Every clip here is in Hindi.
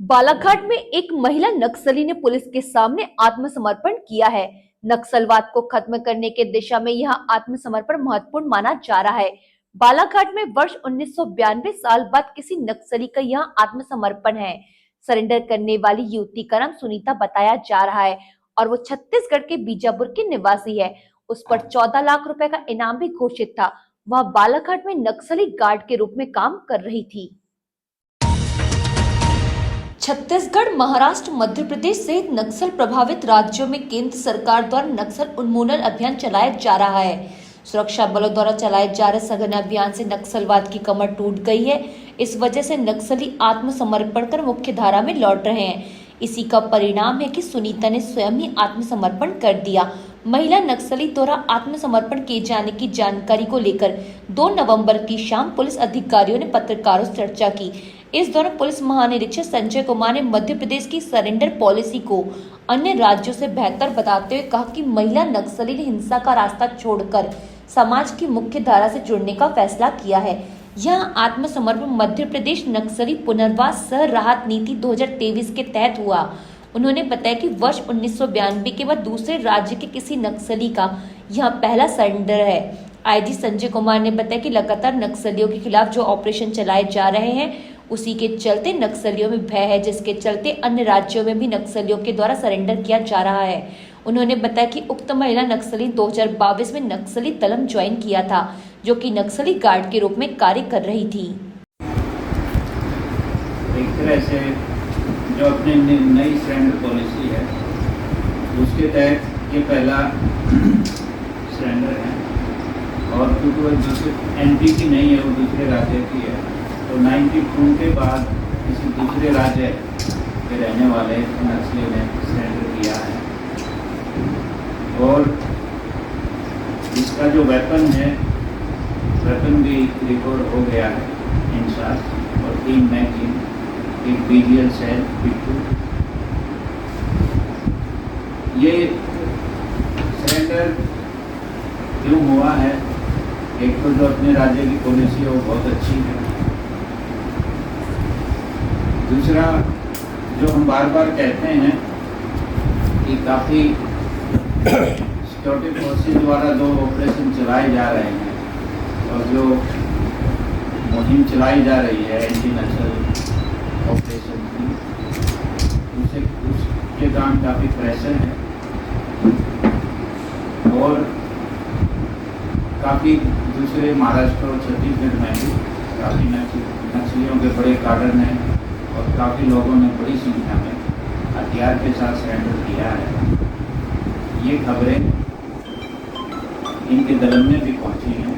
बालाघाट में एक महिला नक्सली ने पुलिस के सामने आत्मसमर्पण किया है। नक्सलवाद को खत्म करने के दिशा में यह आत्मसमर्पण महत्वपूर्ण माना जा रहा है। बालाघाट में वर्ष 1992 साल बाद किसी नक्सली का यह आत्मसमर्पण है। सरेंडर करने वाली युवती का नाम सुनीता बताया जा रहा है और वो छत्तीसगढ़ के बीजापुर की निवासी है। उस पर 14 लाख रुपए का इनाम भी घोषित था। वह बालाघाट में नक्सली गार्ड के रूप में काम कर रही थी। छत्तीसगढ़, महाराष्ट्र, मध्य प्रदेश सहित नक्सल प्रभावित राज्यों में केंद्र सरकार द्वारा नक्सल उन्मूलन अभियान चलाया जा रहा है। सुरक्षा बलों द्वारा चलाए जा रहे सघन अभियान से नक्सलवाद की कमर टूट गई है। इस वजह से नक्सली आत्मसमर्पण कर मुख्य धारा में लौट रहे हैं। इसी का परिणाम है कि सुनीता ने स्वयं ही आत्मसमर्पण कर दिया। महिला नक्सली द्वारा आत्मसमर्पण किए जाने की जानकारी को लेकर 2 नवंबर की शाम पुलिस अधिकारियों ने पत्रकारों से चर्चा की। इस दौरान पुलिस महानिरीक्षक संजय कुमार ने मध्य प्रदेश की सरेंडर पॉलिसी को अन्य राज्यों से बेहतर बताते हुए कहा कि महिला नक्सली ने हिंसा का रास्ता छोड़कर समाज की मुख्य धारा से जुड़ने का फैसला किया है। यह आत्मसमर्पण मध्य प्रदेश नक्सली पुनर्वास सह राहत नीति 2023 के तहत हुआ। उन्होंने बताया कि वर्ष 1992 के बाद दूसरे राज्य के किसी नक्सली का यह पहला सरेंडर है। आईजी संजय कुमार ने बताया कि लगातार नक्सलियों के खिलाफ जो ऑपरेशन चलाए जा रहे हैं उसी के चलते नक्सलियों में भय है, जिसके चलते अन्य राज्यों में भी नक्सलियों के द्वारा सरेंडर किया जा रहा है। उन्होंने बताया कि उक्त महिला नक्सली 2022 में नक्सली दलम ज्वाइन किया था, जो कि नक्सली गार्ड के रूप में कार्य कर रही थी। एक तरह से जो अपनी नई सरेंडर पॉलिसी है उसके तहत ये पहला सरेंडर है और क्योंकि वो दूसरे एमपी की नहीं है, वो दूसरे राज्य की है, तो 92 के बाद किसी दूसरे राज्य के रहने वाले नक्सली ने सरेंडर किया है। और इसका जो वेपन है, वेपन भी रिकॉर्ड हो गया है, इंसास और 3 मैगजीन, एक बीजीएल सेल पिट्ठू। ये सरेंडर क्यों हुआ है? एक तो जो अपने राज्य की पॉलिसी है वो बहुत अच्छी है। दूसरा, जो हम बार बार कहते हैं कि काफ़ी सिक्योरिटी फोर्सेस द्वारा 2 ऑपरेशन चलाए जा रहे हैं और जो मुहिम चलाई जा रही है एंटी नक्सल ऑपरेशन की, उसके काम काफ़ी प्रेशर है और काफ़ी दूसरे महाराष्ट्र और छत्तीसगढ़ में भी काफ़ी नक्सलियों के बड़े कार्डन हैं और काफ़ी लोगों ने बड़ी संख्या में हथियार के साथ सरेंडर किया है। ये खबरें इनके दलम में भी पहुंची हैं,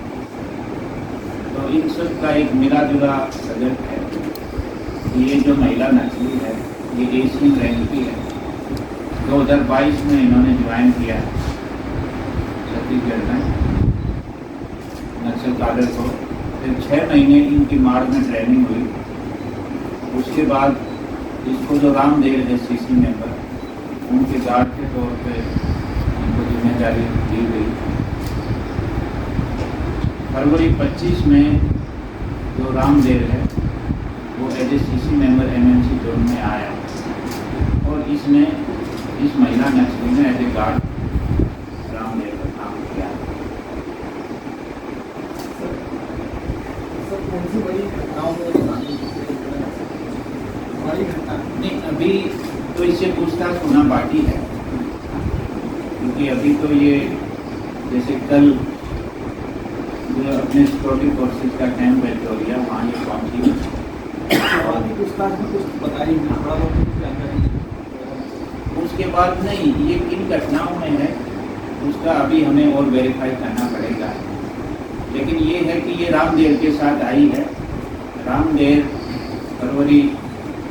तो इन सब का एक मिला जुला सजग है कि ये जो महिला नक्सली है ये एशियन रैंक की है। 2022 में इन्होंने ज्वाइन किया छत्तीसगढ़ में नक्सल काडर को। फिर 6 महीने इनकी माड़ में ट्रेनिंग हुई। उसके बाद इसको जो रामदेव है सीसी मेंबर, उनके गार्ड के तौर पे इनको जिम्मेदारी दी गई। फरवरी 25 में जो रामदेव है वो as a CC member MNC zone में आया और इसने इस महिला नक्सली ने एज ए गार्ड रामदेव का काम किया। नहीं, अभी तो इससे पूछताछ होना बाकी है, क्योंकि अभी तो ये जैसे कल जो अपने सिक्योरिटी फोर्सेस का कैंप विक्टोरिया वहाँ ये पहुँची पूछताछ में कुछ बताई जानकारी। उसके बाद नहीं, ये किन घटनाओं में है उसका अभी हमें और वेरीफाई करना पड़ेगा। लेकिन ये है कि ये रामदेव के साथ आई है। रामदेव फरवरी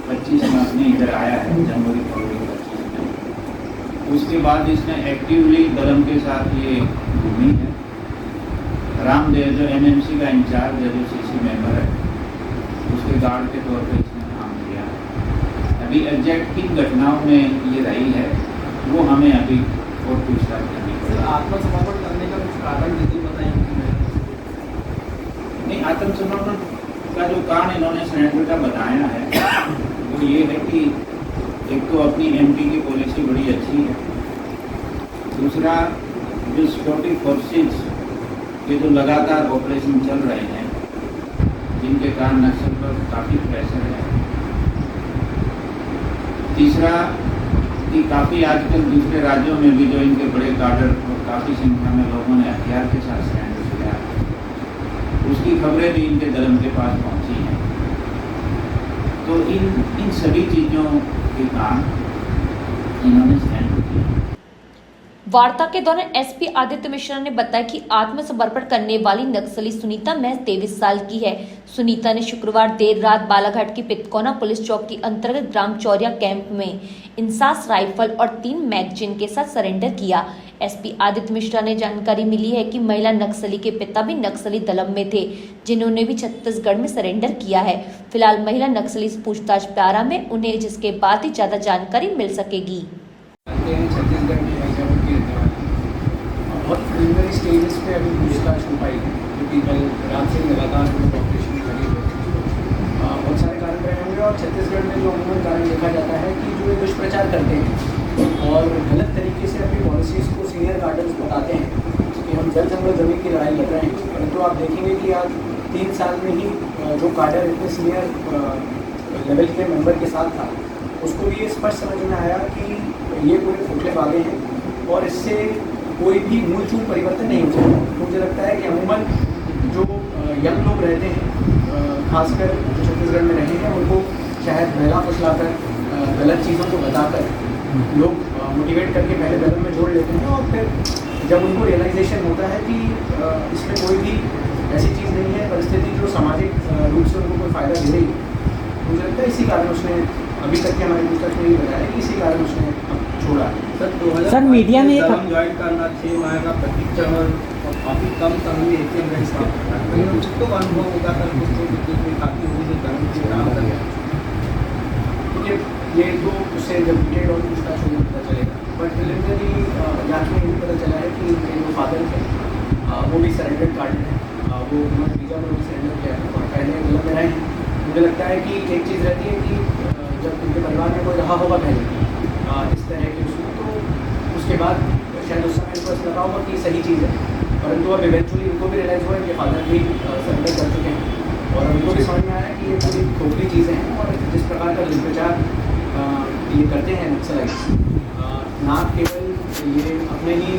25 में अपने इधर आया है, जनवरी फरवरी 25 में। उसके बाद इसने एक्टिवली दलम के साथ ये घूमी है। रामदेव जो एमएमसी का इंचार्ज है, जो सीसी मेंबर है, उसके गार्ड के तौर पे इसने काम किया है। अभी एग्जैक्ट किन घटनाओं में ये रही है वो हमें अभी और पूछताछ करनी पड़ेगी। आत्मसमर्पण करने का कुछ कारण यदि बताएंगे? नहीं, आत्मसमर्पण का जो कारण इन्होंने सरेंडर का बताया है वो ये है कि एक तो अपनी एमपी की पॉलिसी बड़ी अच्छी है, दूसरा जो सिक्योरिटी फोर्सेस के जो लगातार ऑपरेशन चल रहे हैं जिनके कारण नक्सल पर काफ़ी प्रेशर है, तीसरा कि काफ़ी आजकल दूसरे राज्यों में भी जो इनके बड़े कार्डर और काफ़ी संख्या में लोगों ने हथियार के साथ सरेंडर किया, उसकी खबरें भी इनके दलम के पास पहुंची हैं। तो इन सभी चीज़ों के काम इन्होंने सरेंडर किया। वार्ता के दौरान एसपी आदित्य मिश्रा ने बताया कि आत्मसमर्पण करने वाली नक्सली सुनीता महज 23 साल की है। सुनीता ने शुक्रवार देर रात बालाघाट की पितकोना पुलिस चौकी अंतर्गत ग्राम चौरिया कैंप में इंसास राइफल और 3 मैगजीन के साथ सरेंडर किया। एसपी आदित्य मिश्रा ने जानकारी मिली है कि महिला नक्सली के पिता भी नक्सली दलम में थे, जिन्होंने भी छत्तीसगढ़ में सरेंडर किया है। फिलहाल महिला नक्सली पूछताछ प्यारा में उन्हें, जिसके बाद ही ज्यादा जानकारी मिल सकेगी। छत्तीसगढ़ में बहुत प्रिलिमिनरी स्टेजेस पे अभी पूछताछ हो पाई है, क्योंकि कल रात से लगातार ऑपरेशन लगे हुए बहुत सारे कारण रहे होंगे। और छत्तीसगढ़ में जो अमूमन कारण देखा जाता है कि जो ये दुष्प्रचार करते हैं और गलत तरीके से अपनी पॉलिसीज़ को सीनियर गार्डन्स बताते हैं कि हम जल जंगल जमीन की लड़ाई लड़ रहे हैं, परंतु आप देखेंगे कि आज 3 साल में ही जो कार्डर इतने सीनियर लेवल के मेंबर के साथ था, उसको भी ये स्पष्ट समझ में आया कि ये पूरे खोखले वादे हैं और इससे कोई भी मूलचूल परिवर्तन नहीं हो सकता। तो मुझे लगता है कि अमूमन जो यंग लोग रहते हैं, खासकर जो छत्तीसगढ़ में रहे हैं, उनको शायद बहला फुसलाकर गलत चीज़ों को बताकर लोग मोटिवेट करके पहले दलम में जोड़ लेते हैं और फिर जब उनको रियलाइजेशन होता है कि इसमें कोई भी ऐसी चीज़ नहीं है, परिस्थिति जो सामाजिक रूप से उनको कोई फ़ायदा दे रही है, मुझे लगता है इसी कारण उसने अभी तक के हमारे पूछताछ में ये बताया कि इसी कारण उसने छोड़ा। सर मीडिया में ज्वाइन करना 6 माह का प्रशिक्षण और काफ़ी कम समय में ATM का हिसाब करना, कुछ तो अनुभव होगा सर, कुछ तो बीच में काफ़ी हुई जो धर्म के काम कर गया। ये तो उससे जब डिटेल और पूछताछ होगी पता चलेगा, बट प्रिलिमिनरी जाँच में ये पता चला है कि इनके जो फादर थे वो भी सरेंडर कार्ड है, वो उन्होंने वीजा में भी सरेंडर किया है और पहले गलत में रहे हैं। मुझे लगता है कि एक चीज़ रहती है कि जब उनके परिवार में कोई रहा होगा पहले इस तरह के उसमें, तो उसके बाद शायद उस समय इनको ऐसा लगा होगा कि सही चीज़ है, परंतु अब इवेंचुअली उनको भी रियलाइज़ हुआ कि फादर भी सरेंडर कर चुके हैं और उनको भी समझ में आया कि ये पूरी खोखली चीज़ें हैं और जिस प्रकार का दुष्प्रचार ये करते हैं नक्सलाइट्स, ना केवल ये अपने ही